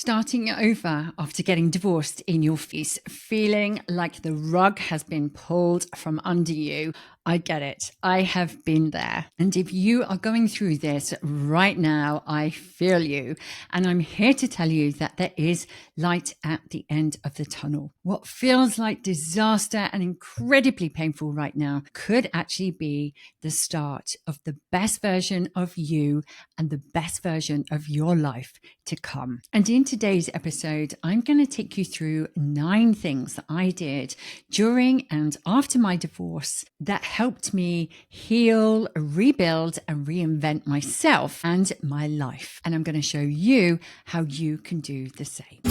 starting over after getting divorced in your face, feeling like the rug has been pulled from under you? I get it. I have been there. And if you are going through this right now, I feel you. And I'm here to tell you that there is light at the end of the tunnel. What feels like disaster and incredibly painful right now could actually be the start of the best version of you and the best version of your life to come. And in today's episode, I'm going to take you through 9 things that I did during and after my divorce that helped me heal, rebuild, and reinvent myself and my life. And I'm going to show you how you can do the same.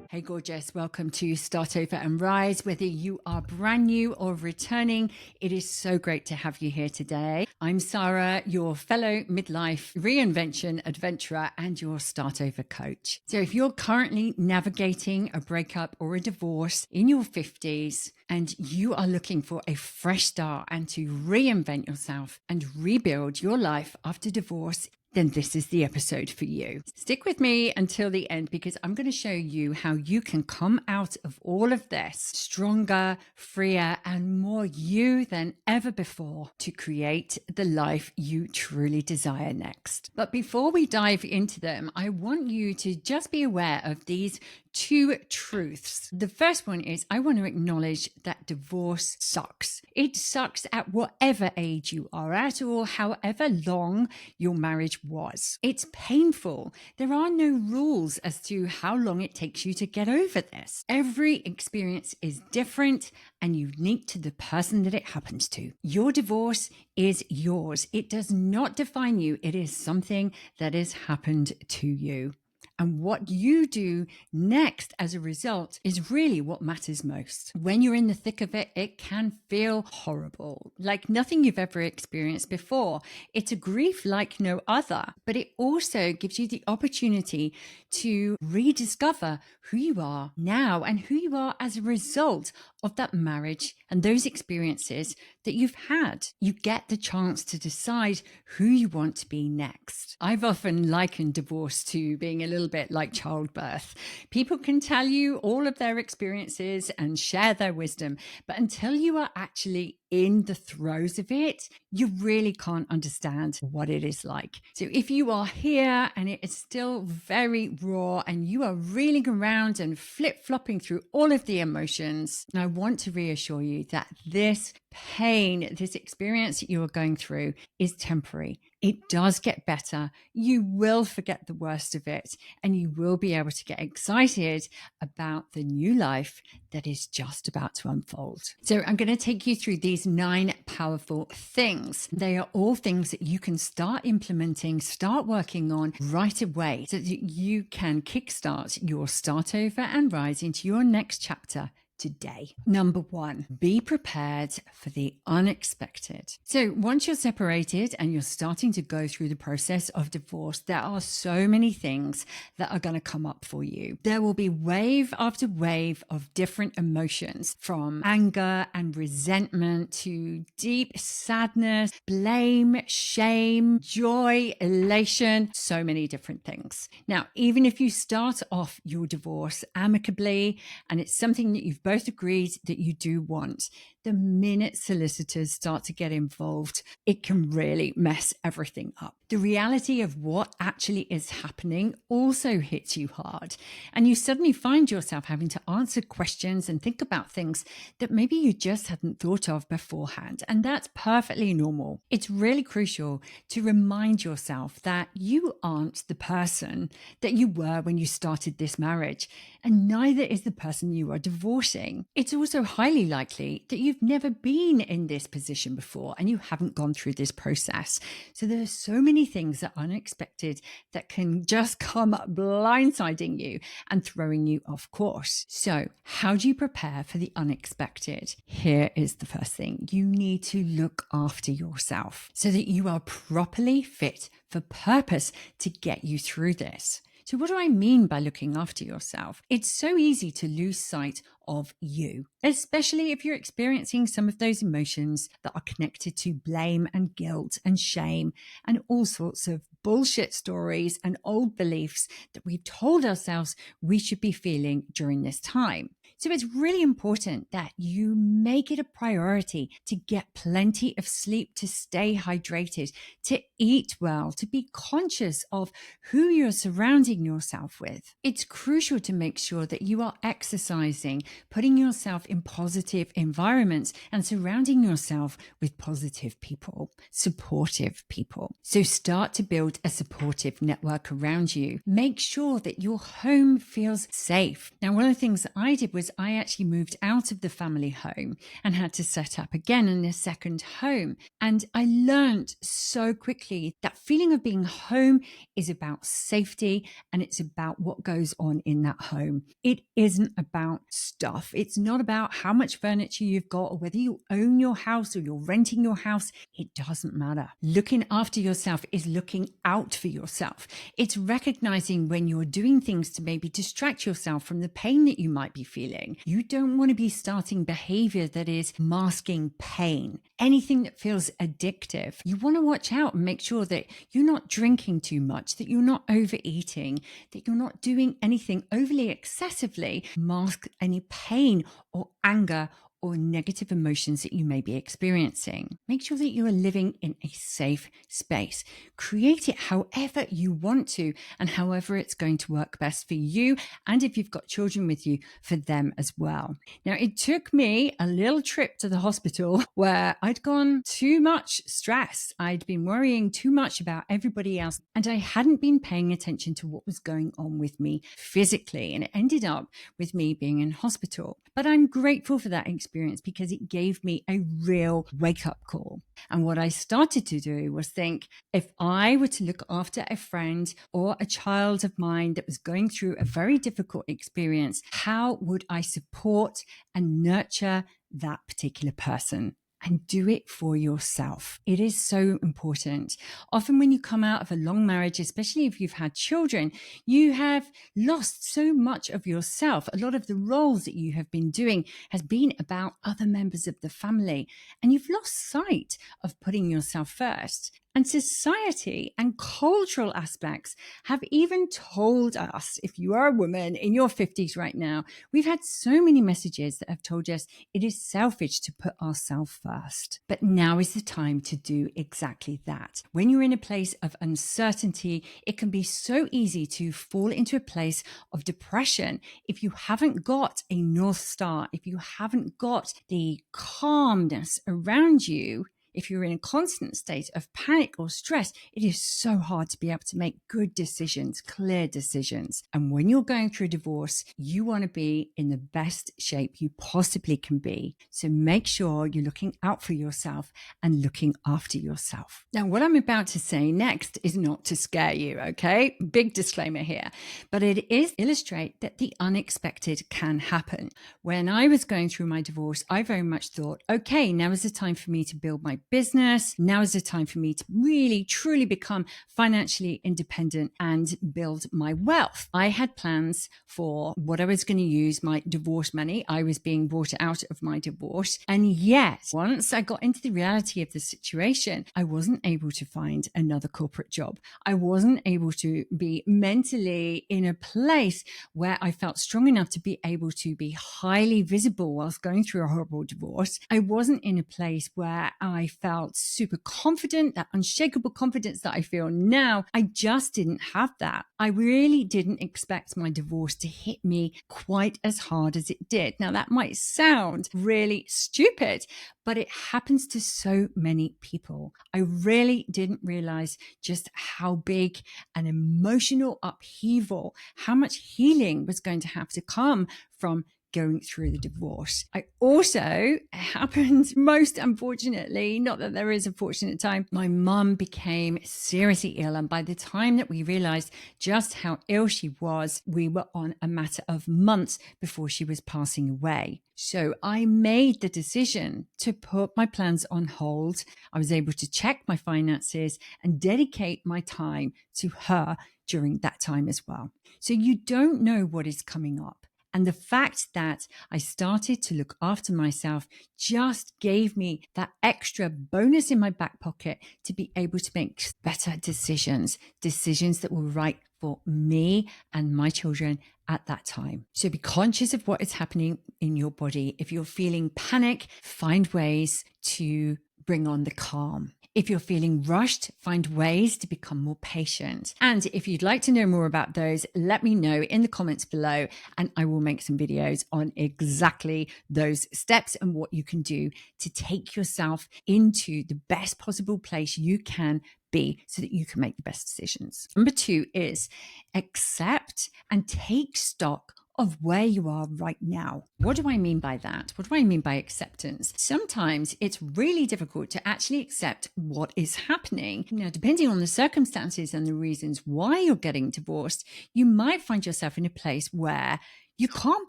Hey gorgeous, welcome to Start Over and Rise. Whether you are brand new or returning, it is so great to have you here today. I'm Sara, your fellow midlife reinvention adventurer and your Start Over coach. So if you're currently navigating a breakup or a divorce in your 50s and you are looking for a fresh start and to reinvent yourself and rebuild your life after divorce, then this is the episode for you. Stick with me until the end because I'm going to show you how you can come out of all of this stronger, freer, and more you than ever before to create the life you truly desire next. But before we dive into them, I want you to just be aware of these 2 truths. The first one is I want to acknowledge that divorce sucks. It sucks at whatever age you are at or however long your marriage was. It's painful. There are no rules as to how long it takes you to get over this. Every experience is different and unique to the person that it happens to. Your divorce is yours. It does not define you. It is something that has happened to you. And what you do next as a result is really what matters most. When you're in the thick of it, it can feel horrible, like nothing you've ever experienced before. It's a grief like no other, but it also gives you the opportunity to rediscover who you are now and who you are as a result of that marriage and those experiences that you've had. You get the chance to decide who you want to be next. I've often likened divorce to being a little bit like childbirth. People can tell you all of their experiences and share their wisdom, but until you are actually in the throes of it, you really can't understand what it is like. So if you are here and it is still very raw and you are reeling around and flip-flopping through all of the emotions, I want to reassure you that this pain, this experience that you are going through is temporary. It does get better. You will forget the worst of it and you will be able to get excited about the new life that is just about to unfold. So I'm going to take you through these 9 powerful things. They are all things that you can start implementing, start working on right away so that you can kickstart your start over and rise into your next chapter today. Number 1, be prepared for the unexpected. So once you're separated and you're starting to go through the process of divorce, there are so many things that are going to come up for you. There will be wave after wave of different emotions, from anger and resentment to deep sadness, blame, shame, joy, elation, so many different things. Now, even if you start off your divorce amicably and it's something that you've both agreed that you do want, the minute solicitors start to get involved, it can really mess everything up. The reality of what actually is happening also hits you hard, and you suddenly find yourself having to answer questions and think about things that maybe you just hadn't thought of beforehand, and that's perfectly normal. It's really crucial to remind yourself that you aren't the person that you were when you started this marriage, and neither is the person you are divorcing. It's also highly likely that you've never been in this position before and you haven't gone through this process. So there are so many things that are unexpected that can just come blindsiding you and throwing you off course. So how do you prepare for the unexpected? Here is the first thing. You need to look after yourself so that you are properly fit for purpose to get you through this. So what do I mean by looking after yourself? It's so easy to lose sight of you, especially if you're experiencing some of those emotions that are connected to blame and guilt and shame and all sorts of bullshit stories and old beliefs that we've told ourselves we should be feeling during this time. So it's really important that you make it a priority to get plenty of sleep, to stay hydrated, to eat well, to be conscious of who you're surrounding yourself with. It's crucial to make sure that you are exercising, putting yourself in positive environments and surrounding yourself with positive people, supportive people. So start to build a supportive network around you. Make sure that your home feels safe. Now, one of the things that I did was I actually moved out of the family home and had to set up again in a second home. And I learned so quickly that feeling of being home is about safety and it's about what goes on in that home. It isn't about stuff. It's not about how much furniture you've got or whether you own your house or you're renting your house. It doesn't matter. Looking after yourself is looking out for yourself. It's recognizing when you're doing things to maybe distract yourself from the pain that you might be feeling. You don't want to be starting behavior that is masking pain. Anything that feels addictive, you want to watch out and make sure that you're not drinking too much, that you're not overeating, that you're not doing anything overly excessively mask any pain or anger or negative emotions that you may be experiencing. Make sure that you are living in a safe space. Create it however you want to and however it's going to work best for you. And if you've got children with you, for them as well. Now, it took me a little trip to the hospital where I'd gone too much stress. I'd been worrying too much about everybody else and I hadn't been paying attention to what was going on with me physically. And it ended up with me being in hospital. But I'm grateful for that experience because it gave me a real wake-up call. And what I started to do was think, if I were to look after a friend or a child of mine that was going through a very difficult experience, how would I support and nurture that particular person? And do it for yourself. It is so important. Often when you come out of a long marriage, especially if you've had children, you have lost so much of yourself. A lot of the roles that you have been doing has been about other members of the family, and you've lost sight of putting yourself first. And society and cultural aspects have even told us, if you are a woman in your 50s right now, we've had so many messages that have told us it is selfish to put ourselves first. But now is the time to do exactly that. When you're in a place of uncertainty, it can be so easy to fall into a place of depression if you haven't got a North Star, if you haven't got the calmness around you. If you're in a constant state of panic or stress, it is so hard to be able to make good decisions, clear decisions. And when you're going through divorce, you want to be in the best shape you possibly can be. So make sure you're looking out for yourself and looking after yourself. Now, what I'm about to say next is not to scare you, okay? Big disclaimer here. But it is illustrate that the unexpected can happen. When I was going through my divorce, I very much thought, okay, now is the time for me to build my business. Now is the time for me to really, truly become financially independent and build my wealth. I had plans for what I was going to use my divorce money. I was being brought out of my divorce. And yet, once I got into the reality of the situation, I wasn't able to find another corporate job. I wasn't able to be mentally in a place where I felt strong enough to be able to be highly visible whilst going through a horrible divorce. I wasn't in a place where I felt super confident, that unshakable confidence that I feel now. I just didn't have that. I really didn't expect my divorce to hit me quite as hard as it did. Now, that might sound really stupid, but it happens to so many people. I really didn't realize just how big an emotional upheaval, how much healing was going to have to come from going through the divorce. I also happened, most unfortunately, not that there is a fortunate time, my mum became seriously ill. And by the time that we realized just how ill she was, we were on a matter of months before she was passing away. So I made the decision to put my plans on hold. I was able to check my finances and dedicate my time to her during that time as well. So you don't know what is coming up. And the fact that I started to look after myself just gave me that extra bonus in my back pocket to be able to make better decisions that were right for me and my children at that time. So be conscious of what is happening in your body. If you're feeling panic, find ways to bring on the calm. If you're feeling rushed, find ways to become more patient. And if you'd like to know more about those, let me know in the comments below, and I will make some videos on exactly those steps and what you can do to take yourself into the best possible place you can be so that you can make the best decisions. Number 2 is accept and take stock of where you are right now. What do I mean by that? What do I mean by acceptance? Sometimes it's really difficult to actually accept what is happening. Now, depending on the circumstances and the reasons why you're getting divorced, you might find yourself in a place where you can't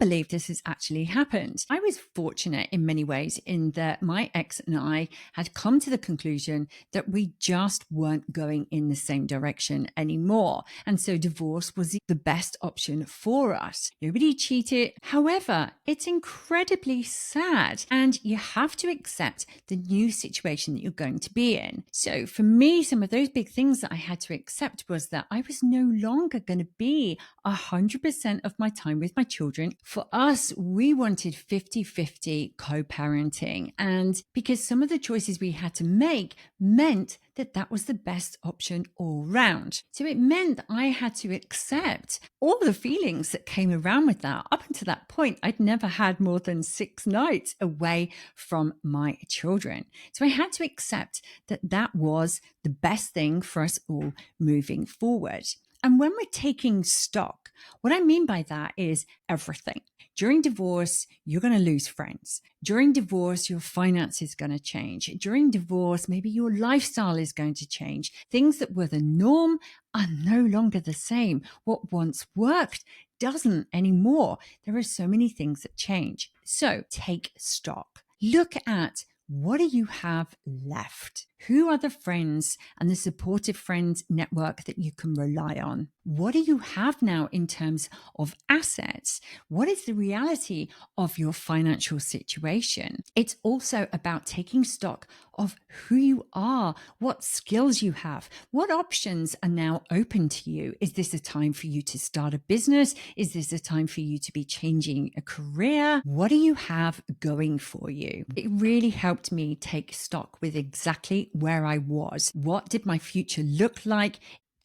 believe this has actually happened. I was fortunate in many ways in that my ex and I had come to the conclusion that we just weren't going in the same direction anymore. And so divorce was the best option for us. Nobody cheated. However, it's incredibly sad, and you have to accept the new situation that you're going to be in. So for me, some of those big things that I had to accept was that I was no longer going to be 100% of my time with my children. For us, we wanted 50-50 co-parenting. And because some of the choices we had to make meant that was the best option all round. So it meant that I had to accept all the feelings that came around with that. Up until that point, I'd never had more than 6 nights away from my children. So I had to accept that was the best thing for us all moving forward. And when we're taking stock, what I mean by that is everything. During divorce, you're going to lose friends. During divorce, your finances are going to change. During divorce, maybe your lifestyle is going to change. Things that were the norm are no longer the same. What once worked doesn't anymore. There are so many things that change. So take stock. Look at, what do you have left? Who are the friends and the supportive friends network that you can rely on? What do you have now in terms of assets? What is the reality of your financial situation? It's also about taking stock of who you are, what skills you have, what options are now open to you. Is this a time for you to start a business? Is this a time for you to be changing a career? What do you have going for you? It really helped me take stock with exactly where I was. What did my future look like?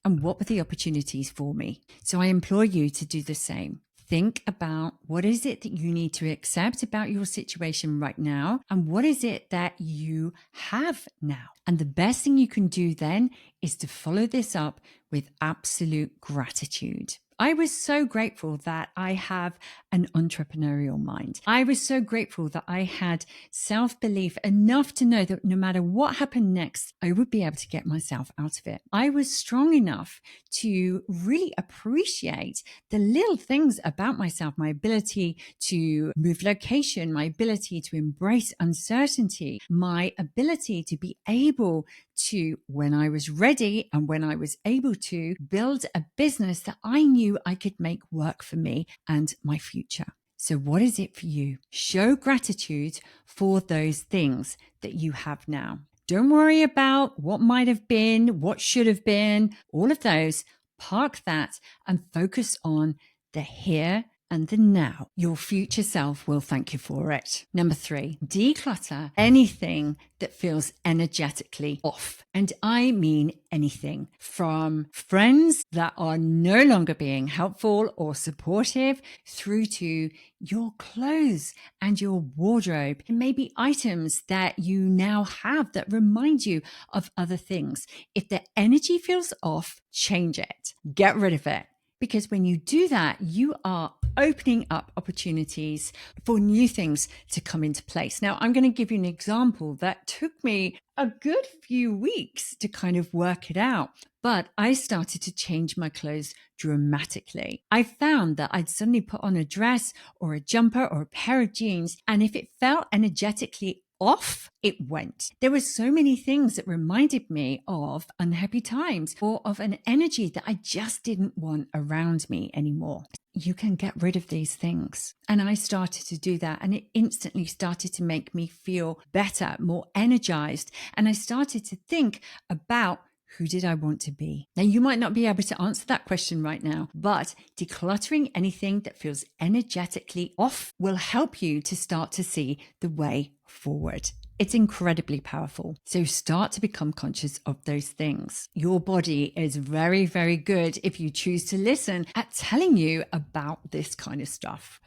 And what were the opportunities for me? So I implore you to do the same. Think about, what is it that you need to accept about your situation right now? And what is it that you have now? And the best thing you can do then is to follow this up with absolute gratitude. I was so grateful that I have an entrepreneurial mind. I was so grateful that I had self-belief enough to know that no matter what happened next, I would be able to get myself out of it. I was strong enough to really appreciate the little things about myself, my ability to move location, my ability to embrace uncertainty, my ability to be able to, when I was ready and when I was able to, build a business that I knew I could make work for me and my future. So what is it for you? Show gratitude for those things that you have now. Don't worry about what might have been, what should have been, all of those. Park that and focus on the here and the now. Your future self will thank you for it. Number 3, declutter anything that feels energetically off. And I mean anything from friends that are no longer being helpful or supportive through to your clothes and your wardrobe. And maybe items that you now have that remind you of other things. If the energy feels off, change it. Get rid of it. Because when you do that, you are opening up opportunities for new things to come into place. Now, I'm going to give you an example that took me a good few weeks to kind of work it out. But I started to change my clothes dramatically. I found that I'd suddenly put on a dress or a jumper or a pair of jeans, and if it felt energetically off, it went. There were so many things that reminded me of unhappy times or of an energy that I just didn't want around me anymore. You can get rid of these things. And I started to do that, and it instantly started to make me feel better, more energized. And I started to think about, who did I want to be? Now, you might not be able to answer that question right now, but decluttering anything that feels energetically off will help you to start to see the way forward. It's incredibly powerful. So start to become conscious of those things. Your body is very, very good, if you choose to listen, at telling you about this kind of stuff.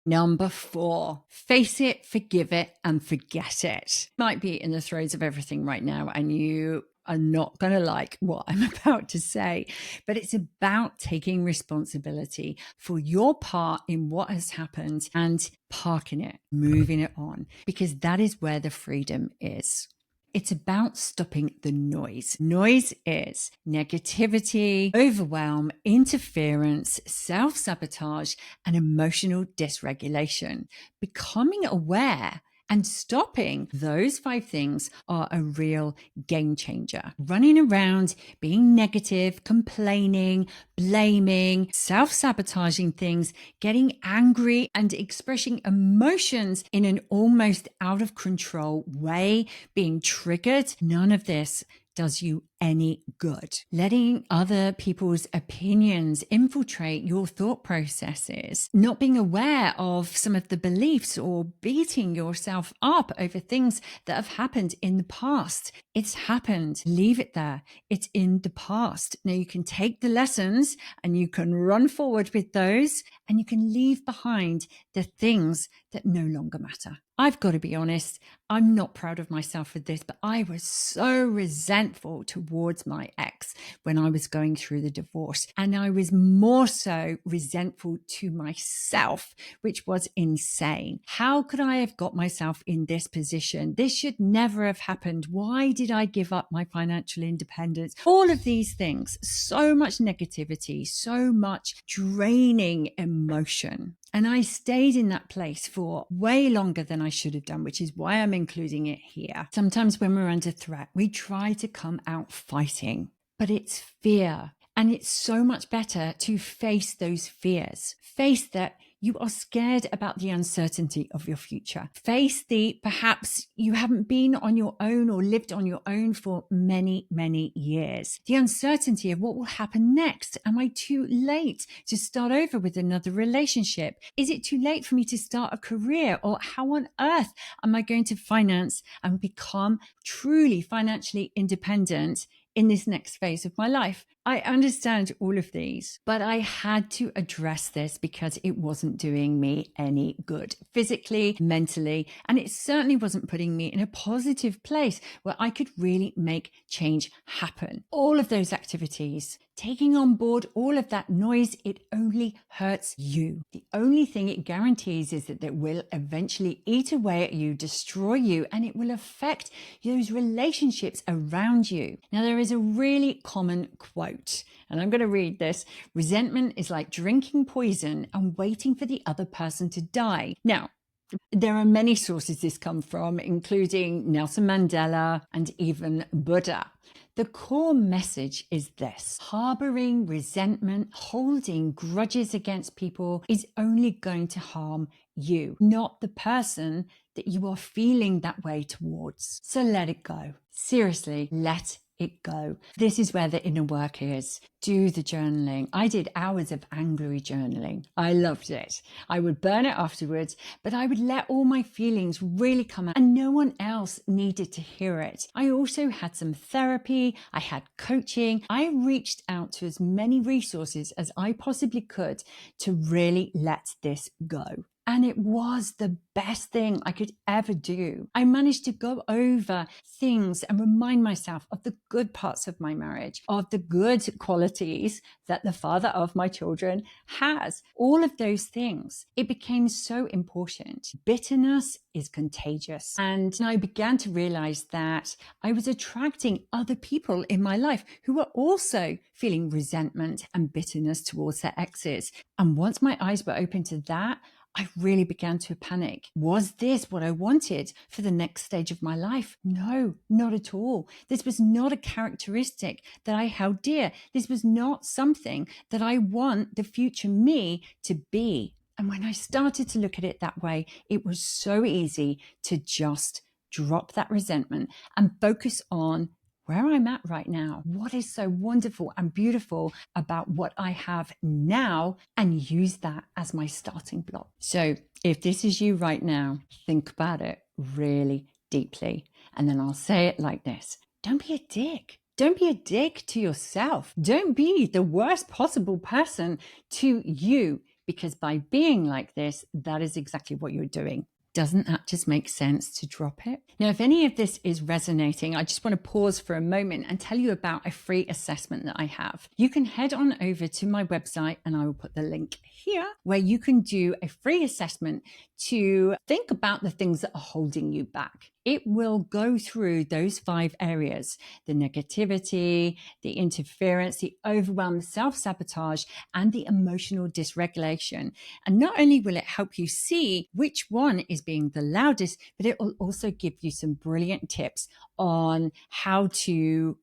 Number 4, face it, forgive it, and forget it. Might be in the throes of everything right now, and you are not going to like what I'm about to say, but it's about taking responsibility for your part in what has happened and parking it, moving it on, because that is where the freedom is. It's about stopping the noise. Noise is negativity, overwhelm, interference, self-sabotage, and emotional dysregulation. Becoming aware and stopping those 5 things are a real game changer. Running around, being negative, complaining, blaming, self-sabotaging things, getting angry, and expressing emotions in an almost out of control way, being triggered, none of this does you any good. Letting other people's opinions infiltrate your thought processes, not being aware of some of the beliefs or beating yourself up over things that have happened in the past. It's happened. Leave it there. It's in the past. Now you can take the lessons and you can run forward with those, and you can leave behind the things that no longer matter. I've got to be honest, I'm not proud of myself for this, but I was so resentful towards my ex when I was going through the divorce. And I was more so resentful to myself, which was insane. How could I have got myself in this position? This should never have happened. Why did I give up my financial independence? All of these things, so much negativity, so much draining emotion. And I stayed in that place for way longer than I should have done, which is why I'm including it here. Sometimes when we're under threat, we try to come out fighting, but it's fear. And it's so much better to face those fears. Face that you are scared about the uncertainty of your future. Face the perhaps you haven't been on your own or lived on your own for many, many years. The uncertainty of what will happen next. Am I too late to start over with another relationship? Is it too late for me to start a career? Or how on earth am I going to finance and become truly financially independent in this next phase of my life? I understand all of these, but I had to address this because it wasn't doing me any good physically, mentally, and it certainly wasn't putting me in a positive place where I could really make change happen. All of those activities, taking on board all of that noise, it only hurts you. The only thing it guarantees is that it will eventually eat away at you, destroy you, and it will affect those relationships around you. Now, there is a really common quote, and I'm going to read this. Resentment is like drinking poison and waiting for the other person to die. Now, there are many sources this comes from, including Nelson Mandela and even Buddha. The core message is this: harboring resentment, holding grudges against people is only going to harm you, not the person that you are feeling that way towards. So let it go. Seriously, let it go. This is where the inner work is. Do the journaling. I did hours of angry journaling. I loved it. I would burn it afterwards, but I would let all my feelings really come out, and no one else needed to hear it. I also had some therapy. I had coaching. I reached out to as many resources as I possibly could to really let this go. And it was the best thing I could ever do. I managed to go over things and remind myself of the good parts of my marriage, of the good qualities that the father of my children has. All of those things. It became so important. Bitterness is contagious. And I began to realize that I was attracting other people in my life who were also feeling resentment and bitterness towards their exes. And once my eyes were open to that, I really began to panic. Was this what I wanted for the next stage of my life? No, not at all. This was not a characteristic that I held dear. This was not something that I want the future me to be. And when I started to look at it that way, it was so easy to just drop that resentment and focus on where I'm at right now. What is so wonderful and beautiful about what I have now, and use that as my starting block. So if this is you right now, think about it really deeply. And then I'll say it like this. Don't be a dick. Don't be a dick to yourself. Don't be the worst possible person to you, because by being like this, that is exactly what you're doing. Doesn't that just make sense to drop it? Now, if any of this is resonating, I just want to pause for a moment and tell you about a free assessment that I have. You can head on over to my website, and I will put the link here, where you can do a free assessment to think about the things that are holding you back. It will go through those 5 areas: the negativity, the interference, the overwhelm, self-sabotage, and the emotional dysregulation. And not only will it help you see which one is being the loudest, but it will also give you some brilliant tips on how to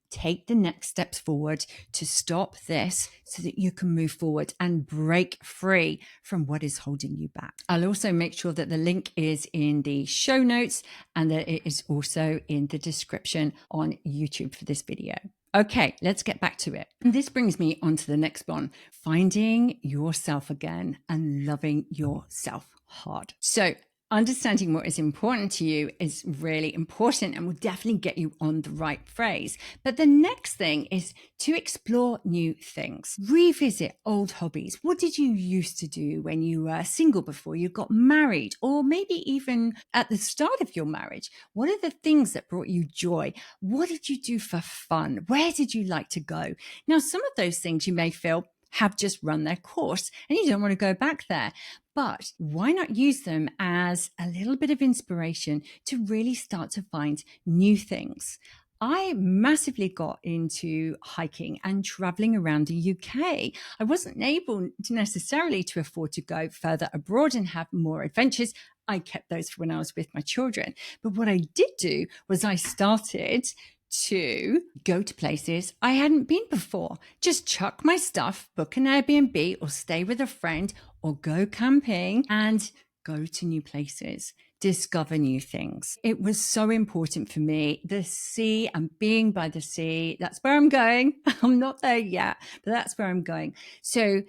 take the next steps forward to stop this so that you can move forward and break free from what is holding you back. I'll also make sure that the link is in the show notes and that it is also in the description on YouTube for this video. Okay, let's get back to it. And this brings me on to the next one: finding yourself again and loving yourself hard. So understanding what is important to you is really important and will definitely get you on the right phrase. But the next thing is to explore new things. Revisit old hobbies. What did you used to do when you were single before you got married? Or maybe even at the start of your marriage? What are the things that brought you joy? What did you do for fun? Where did you like to go? Now, some of those things you may feel have just run their course and you don't want to go back there. But why not use them as a little bit of inspiration to really start to find new things? I massively got into hiking and traveling around the UK. I wasn't able to necessarily to afford to go further abroad and have more adventures. I kept those for when I was with my children. But what I did do was I started to go to places I hadn't been before. Just chuck my stuff, book an Airbnb or stay with a friend or go camping and go to new places, discover new things. It was so important for me. The sea and being by the sea, that's where I'm going. I'm not there yet, but that's where I'm going. So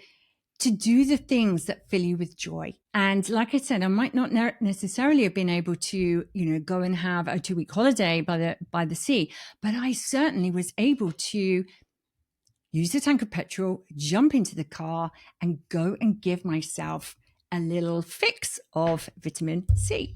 to do the things that fill you with joy. And like I said, I might not necessarily have been able to, go and have a 2-week holiday by the sea, but I certainly was able to use the tank of petrol, jump into the car and go and give myself a little fix of vitamin C.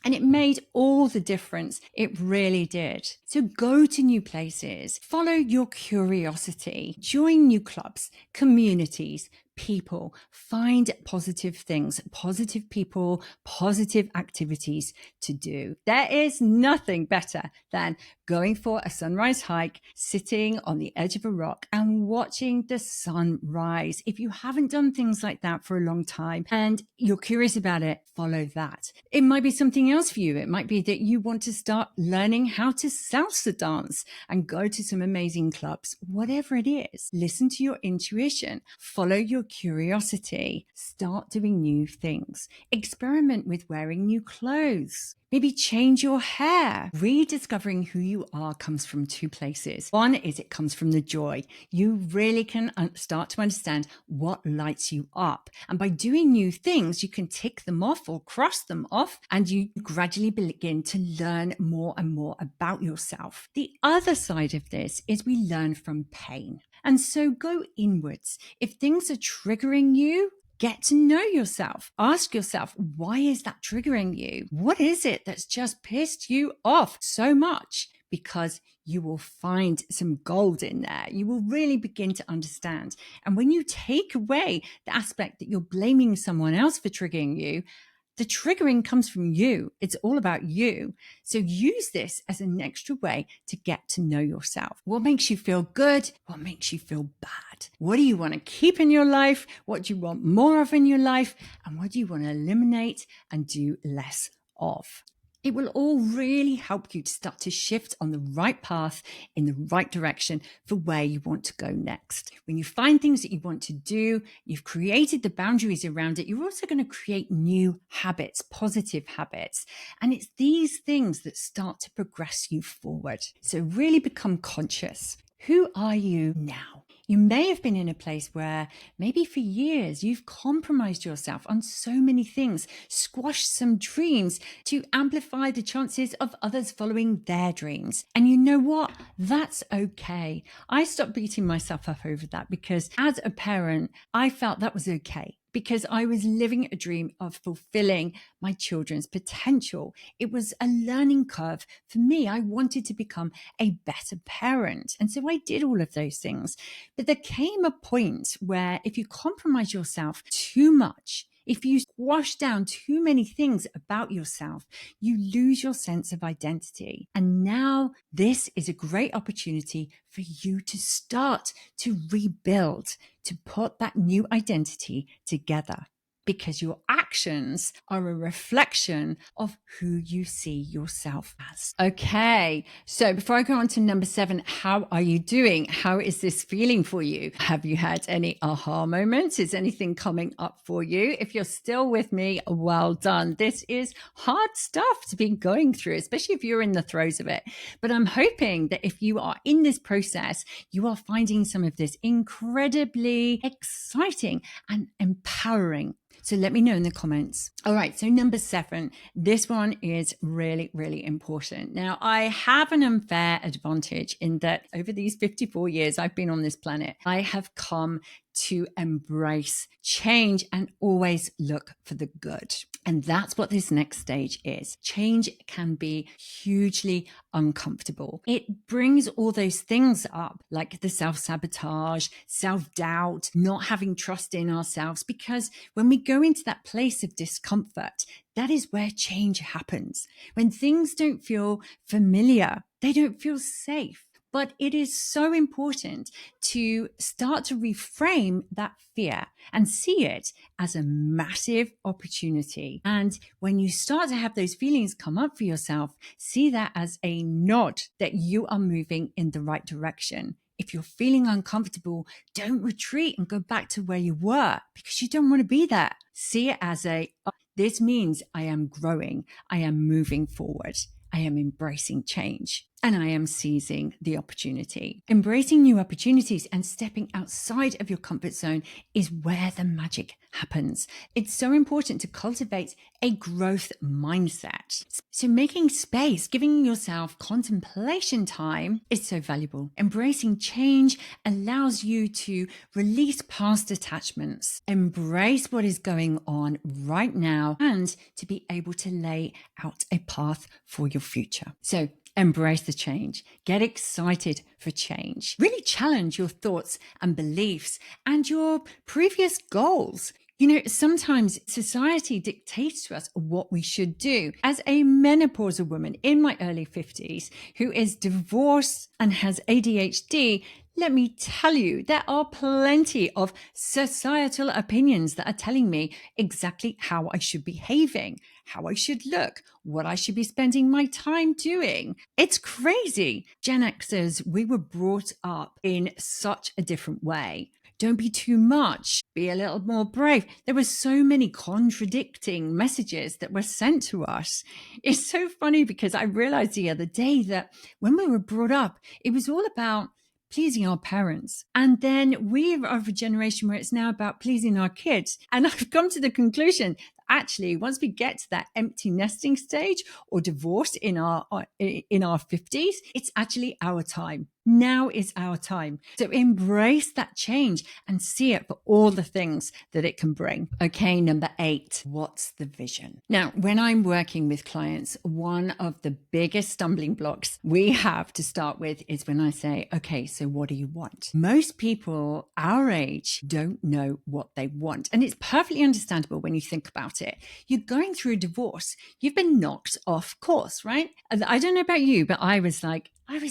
And it made all the difference. It really did. So go to new places, follow your curiosity, join new clubs, communities, people, find positive things, positive people, positive activities to do. There is nothing better than going for a sunrise hike, sitting on the edge of a rock and watching the sun rise. If you haven't done things like that for a long time and you're curious about it, follow that. It might be something else for you. It might be that you want to start learning how to salsa dance and go to some amazing clubs. Whatever it is, listen to your intuition, follow your curiosity, start doing new things, experiment with wearing new clothes. Maybe change your hair. Rediscovering who you are comes from 2 places. One is it comes from the joy. You really can start to understand what lights you up. And by doing new things, you can tick them off or cross them off, and you gradually begin to learn more and more about yourself. The other side of this is we learn from pain. And so go inwards. If things are triggering you, Get to know yourself. Ask yourself, why is that triggering you? What is it that's just pissed you off so much? Because you will find some gold in there. You will really begin to understand. And when you take away the aspect that you're blaming someone else for triggering you, the triggering comes from you. It's all about you. So use this as an extra way to get to know yourself. What makes you feel good? What makes you feel bad? What do you want to keep in your life? What do you want more of in your life? And what do you want to eliminate and do less of? It will all really help you to start to shift on the right path in the right direction for where you want to go next. When you find things that you want to do, you've created the boundaries around it, you're also going to create new habits, positive habits. And it's these things that start to progress you forward. So really become conscious. Who are you now? You may have been in a place where maybe for years you've compromised yourself on so many things, squashed some dreams to amplify the chances of others following their dreams. And you know what? That's okay. I stopped beating myself up over that because as a parent, I felt that was okay, because I was living a dream of fulfilling my children's potential. It was a learning curve for me. I wanted to become a better parent. And so I did all of those things. But there came a point where if you compromise yourself too much, if you squash down too many things about yourself, you lose your sense of identity. And now this is a great opportunity for you to start to rebuild, to put that new identity together, because your actions are a reflection of who you see yourself as. Okay, so before I go on to number 7, how are you doing? How is this feeling for you? Have you had any aha moments? Is anything coming up for you? If you're still with me, well done. This is hard stuff to be going through, especially if you're in the throes of it. But I'm hoping that if you are in this process, you are finding some of this incredibly exciting and empowering. So let me know in the comments. All right, so number 7, this one is really, really important. Now, I have an unfair advantage in that over these 54 years I've been on this planet, I have come to embrace change and always look for the good. And that's what this next stage is. Change can be hugely uncomfortable. It brings all those things up, like the self-sabotage, self-doubt, not having trust in ourselves, because when we go into that place of discomfort, that is where change happens. When things don't feel familiar, they don't feel safe. But it is so important to start to reframe that fear and see it as a massive opportunity. And when you start to have those feelings come up for yourself, see that as a nod that you are moving in the right direction. If you're feeling uncomfortable, don't retreat and go back to where you were, because you don't want to be there. See it as this means I am growing, I am moving forward, I am embracing change, and I am seizing the opportunity. Embracing new opportunities and stepping outside of your comfort zone is where the magic happens. It's so important to cultivate a growth mindset. So making space, giving yourself contemplation time is so valuable. Embracing change allows you to release past attachments, embrace what is going on right now, and to be able to lay out a path for your future. So embrace the change. Get excited for change. Really challenge your thoughts and beliefs and your previous goals. You know, sometimes society dictates to us what we should do. As a menopausal woman in my early 50s who is divorced and has ADHD, let me tell you, there are plenty of societal opinions that are telling me exactly how I should be behaving, how I should look, what I should be spending my time doing. It's crazy. Gen Xers, we were brought up in such a different way. Don't be too much. Be a little more brave. There were so many contradicting messages that were sent to us. It's so funny because I realized the other day that when we were brought up, it was all about pleasing our parents. And then we are of a generation where it's now about pleasing our kids. And I've come to the conclusion actually, once we get to that empty nesting stage or divorce in our 50s, it's actually our time. Now is our time. So embrace that change and see it for all the things that it can bring. Okay, number 8, what's the vision? Now, when I'm working with clients, one of the biggest stumbling blocks we have to start with is when I say, okay, so what do you want? Most people our age don't know what they want. And it's perfectly understandable when you think about it. You're going through a divorce. You've been knocked off course, right? I don't know about you, but I was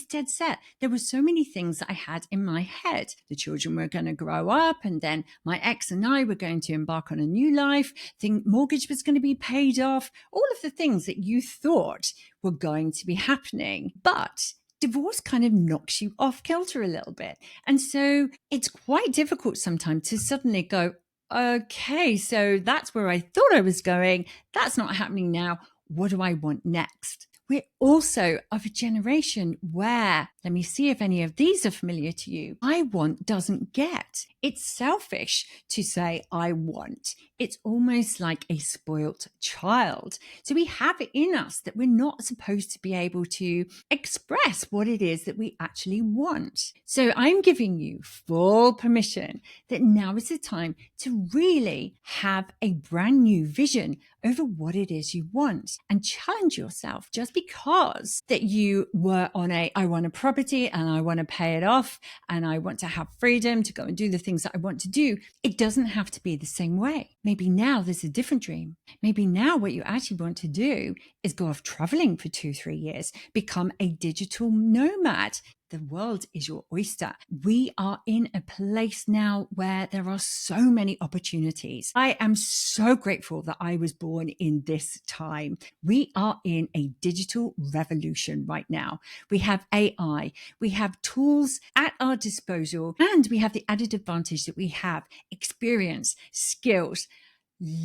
dead set. There were so many things that I had in my head. The children were going to grow up, and then my ex and I were going to embark on a new life. The mortgage was going to be paid off. All of the things that you thought were going to be happening. But divorce kind of knocks you off kilter a little bit. And so it's quite difficult sometimes to suddenly go, okay, so that's where I thought I was going. That's not happening now. What do I want next? We're also of a generation where, let me see if any of these are familiar to you. I want doesn't get. It's selfish to say I want. It's almost like a spoilt child. So we have it in us that we're not supposed to be able to express what it is that we actually want. So I'm giving you full permission that now is the time to really have a brand new vision over what it is you want and challenge yourself. Just because that you were on I want a property and I want to pay it off and I want to have freedom to go and do the things that I want to do, it doesn't have to be the same way. Maybe now there's a different dream. Maybe now what you actually want to do is go off traveling for 2-3 years, become a digital nomad. The world is your oyster. We are in a place now where there are so many opportunities. I am so grateful that I was born in this time. We are in a digital revolution right now. We have AI, we have tools at our disposal, and we have the added advantage that we have experience, skills,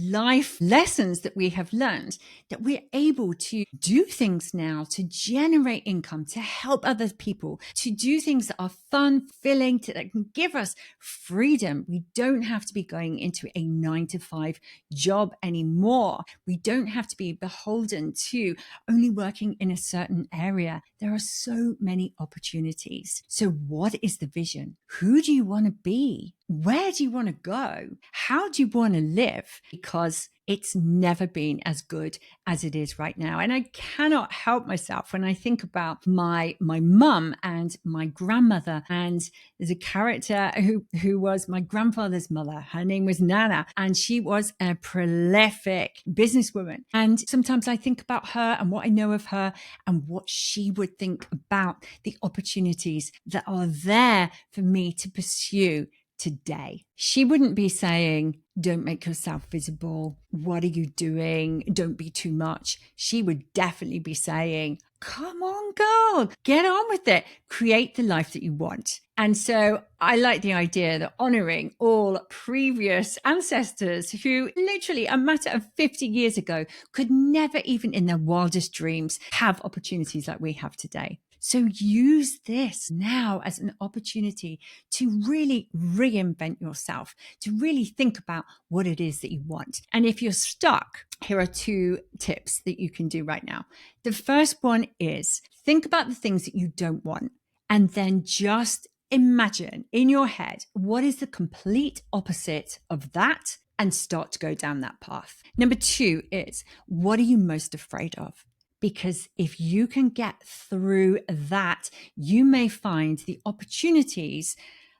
life lessons that we have learned, that we're able to do things now to generate income, to help other people, to do things that are fun, filling, that can give us freedom. We don't have to be going into a 9-to-5 job anymore. We don't have to be beholden to only working in a certain area. There are so many opportunities. So what is the vision? Who do you want to be? Where do you want to go? How do you want to live? Because it's never been as good as it is right now. And I cannot help myself when I think about my mum and my grandmother. And there's a character who was my grandfather's mother. Her name was Nana, and she was a prolific businesswoman. And sometimes I think about her and what I know of her and what she would think about the opportunities that are there for me to pursue today. She wouldn't be saying, don't make yourself visible. What are you doing? Don't be too much. She would definitely be saying, come on, girl, get on with it. Create the life that you want. And so I like the idea that honoring all previous ancestors who literally a matter of 50 years ago could never even in their wildest dreams have opportunities like we have today. So use this now as an opportunity to really reinvent yourself, to really think about what it is that you want. And if you're stuck, here are 2 tips that you can do right now. The first one is think about the things that you don't want, and then just imagine in your head what is the complete opposite of that and start to go down that path. Number 2 is, what are you most afraid of? Because if you can get through that, you may find the opportunities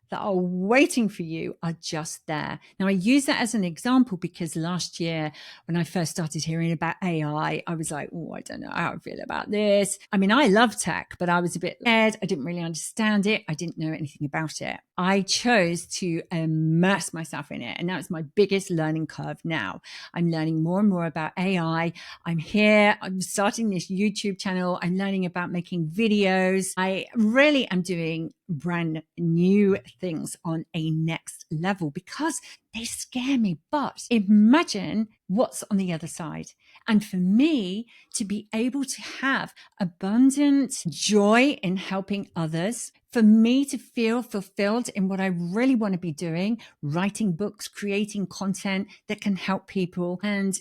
that are waiting for you are just there. Now, I use that as an example because last year when I first started hearing about AI, I was like, oh, I don't know how I feel about this. I mean, I love tech, but I was a bit scared. I didn't really understand it. I didn't know anything about it. I chose to immerse myself in it. And now it's my biggest learning curve now. I'm learning more and more about AI. I'm here. I'm starting this YouTube channel. I'm learning about making videos. I really am doing brand new things on a next level because they scare me. But imagine what's on the other side. And for me to be able to have abundant joy in helping others, For me to feel fulfilled in what I really want to be doing, writing books, creating content that can help people, and,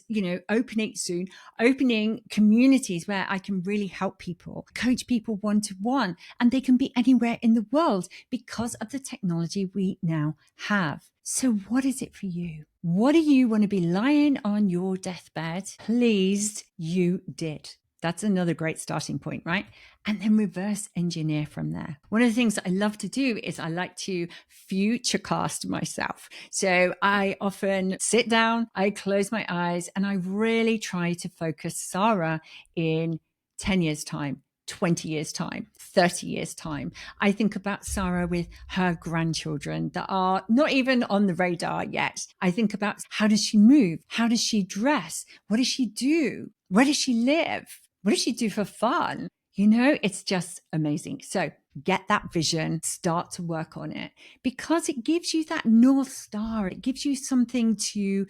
opening communities where I can really help people, coach people one-to-one, and they can be anywhere in the world because of the technology we now have. So what is it for you? What do you want to be lying on your deathbed pleased you did? That's another great starting point, right? And then reverse engineer from there. One of the things that I love to do is I like to future cast myself. So I often sit down, I close my eyes, and I really try to focus Sara in 10 years' time, 20 years' time, 30 years' time. I think about Sara with her grandchildren that are not even on the radar yet. I think about, how does she move? How does she dress? What does she do? Where does she live? What does she do for fun? It's just amazing. So get that vision, start to work on it, because it gives you that North Star. It gives you something to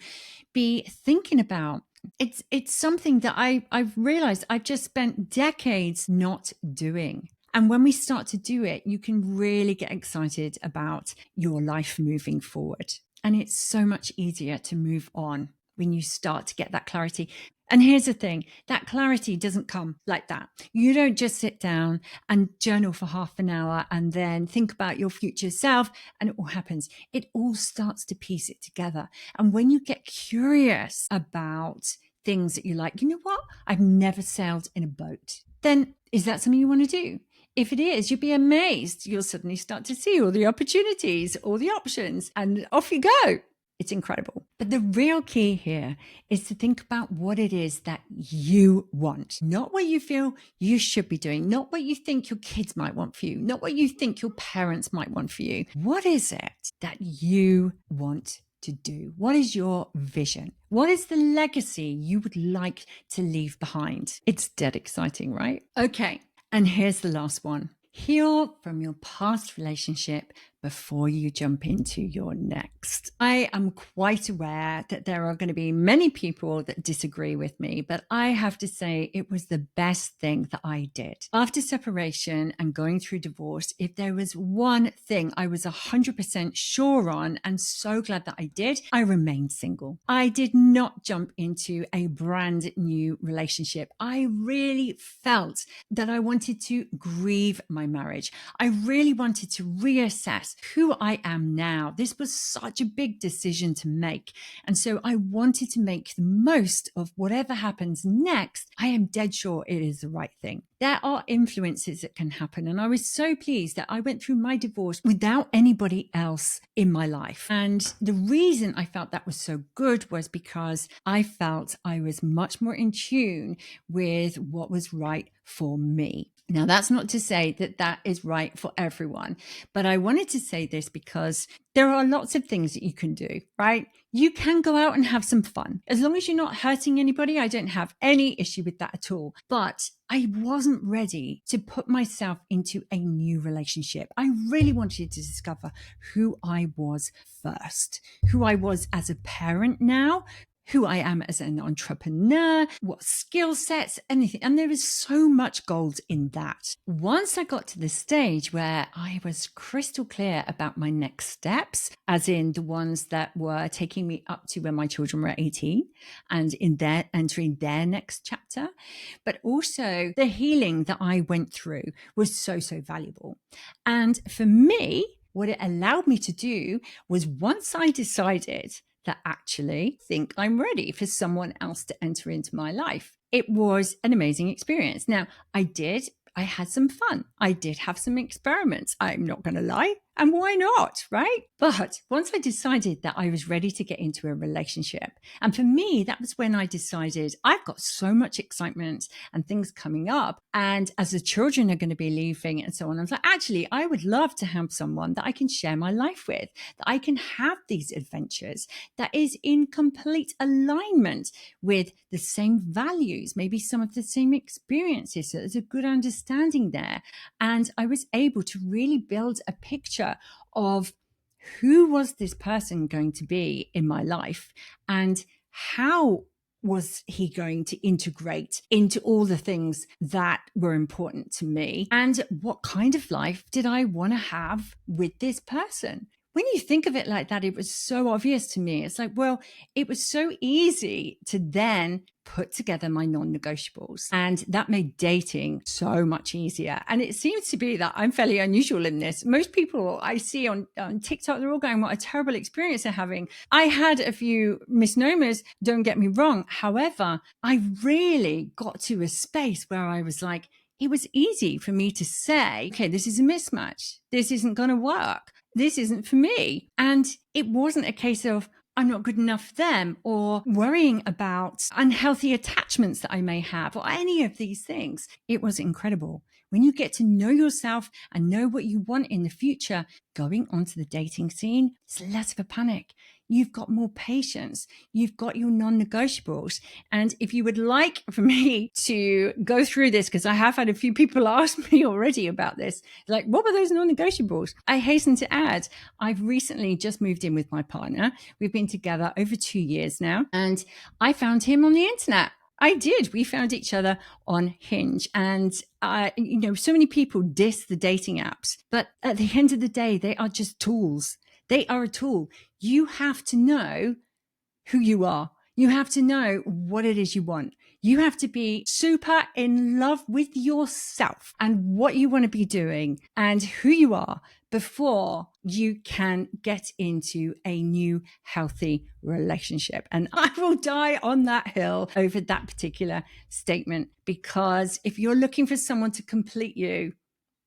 be thinking about. It's something that I've realized I've just spent decades not doing. And when we start to do it, you can really get excited about your life moving forward. And it's so much easier to move on when you start to get that clarity. And here's the thing, that clarity doesn't come like that. You don't just sit down and journal for half an hour and then think about your future self and it all happens. It all starts to piece it together. And when you get curious about things that you like, you know what? I've never sailed in a boat. Then is that something you want to do? If it is, you'll be amazed. You'll suddenly start to see all the opportunities, all the options, and off you go. It's incredible. But the real key here is to think about what it is that you want, not what you feel you should be doing, not what you think your kids might want for you, not what you think your parents might want for you. What is it that you want to do? What is your vision? What is the legacy you would like to leave behind? It's dead exciting, right? Okay. And here's the last one. Heal from your past relationship before you jump into your next. I am quite aware that there are going to be many people that disagree with me, but I have to say it was the best thing that I did. After separation and going through divorce, if there was one thing I was 100% sure on, and so glad that I did, I remained single. I did not jump into a brand new relationship. I really felt that I wanted to grieve my marriage. I really wanted to reassess who I am now. This was such a big decision to make. And so I wanted to make the most of whatever happens next. I am dead sure it is the right thing. There are influences that can happen. And I was so pleased that I went through my divorce without anybody else in my life. And the reason I felt that was so good was because I felt I was much more in tune with what was right for me. Now, that's not to say that that is right for everyone, but I wanted to say this because there are lots of things that you can do, right? You can go out and have some fun. As long as you're not hurting anybody, I don't have any issue with that at all. But I wasn't ready to put myself into a new relationship. I really wanted to discover who I was first, who I was as a parent now, who I am as an entrepreneur, what skill sets, anything. And there is so much gold in that. Once I got to the stage where I was crystal clear about my next steps, as in the ones that were taking me up to when my children were 18 and entering their next chapter, but also the healing that I went through was so, so valuable. And for me, what it allowed me to do was, once I decided that actually think I'm ready for someone else to enter into my life, it was an amazing experience. Now, I had some fun. I did have some experiments. I'm not going to lie. And why not, right? But once I decided that I was ready to get into a relationship, and for me, that was when I decided I've got so much excitement and things coming up. And as the children are going to be leaving and so on, I was like, actually, I would love to have someone that I can share my life with, that I can have these adventures, that is in complete alignment with the same values, maybe some of the same experiences. So there's a good understanding there. And I was able to really build a picture of who was this person going to be in my life and how was he going to integrate into all the things that were important to me? And what kind of life did I want to have with this person? When you think of it like that, it was so obvious to me. It's like, well, it was so easy to then put together my non-negotiables. And that made dating so much easier. And it seems to be that I'm fairly unusual in this. Most people I see on TikTok, they're all going, what a terrible experience they're having. I had a few misnomers, don't get me wrong. However, I really got to a space where I was like, it was easy for me to say, okay, this is a mismatch. This isn't going to work. This isn't for me. And it wasn't a case of, I'm not good enough for them, or worrying about unhealthy attachments that I may have, or any of these things. It was incredible. When you get to know yourself and know what you want in the future, going onto the dating scene, it's less of a panic. You've got more patience. You've got your non-negotiables. And if you would like for me to go through this, because I have had a few people ask me already about this, like, what were those non-negotiables? I hasten to add, I've recently just moved in with my partner. We've been together over 2 years now, and I found him on the internet. I did. We found each other on Hinge. And, so many people diss the dating apps, but at the end of the day, they are just tools. They are a tool. You have to know who you are. You have to know what it is you want. You have to be super in love with yourself and what you want to be doing and who you are before you can get into a new healthy relationship. And I will die on that hill over that particular statement, because if you're looking for someone to complete you,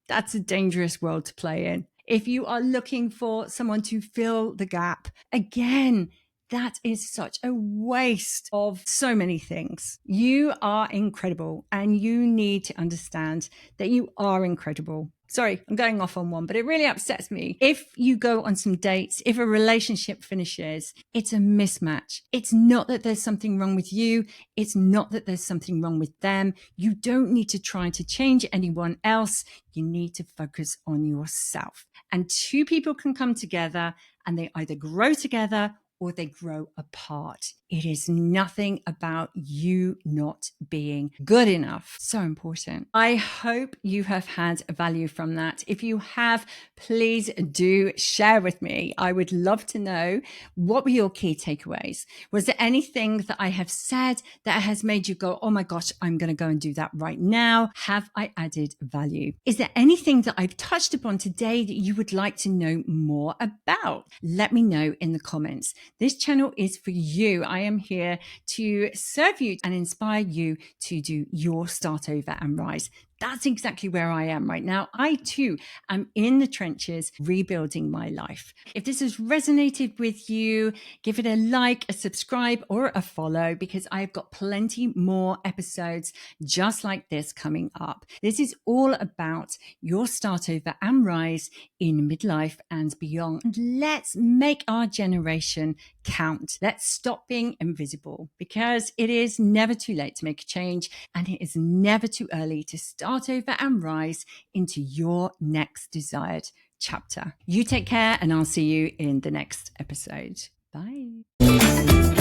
that's a dangerous world to play in. If you are looking for someone to fill the gap, again, that is such a waste of so many things. You are incredible, and you need to understand that you are incredible. Sorry, I'm going off on one, but it really upsets me. If you go on some dates, if a relationship finishes, it's a mismatch. It's not that there's something wrong with you. It's not that there's something wrong with them. You don't need to try to change anyone else. You need to focus on yourself. And two people can come together and they either grow together or they grow apart. It is nothing about you not being good enough. So important. I hope you have had value from that. If you have, please do share with me. I would love to know, what were your key takeaways? Was there anything that I have said that has made you go, oh my gosh, I'm going to go and do that right now? Have I added value? Is there anything that I've touched upon today that you would like to know more about? Let me know in the comments. This channel is for you. I am here to serve you and inspire you to do your start over and rise. That's exactly where I am right now. I too am in the trenches rebuilding my life. If this has resonated with you, give it a like, a subscribe, or a follow, because I've got plenty more episodes just like this coming up. This is all about your start over and rise in midlife and beyond. And let's make our generation count. Let's stop being invisible, because it is never too late to make a change, and it is never too early to start over and rise into your next desired chapter. You take care, and I'll see you in the next episode. Bye.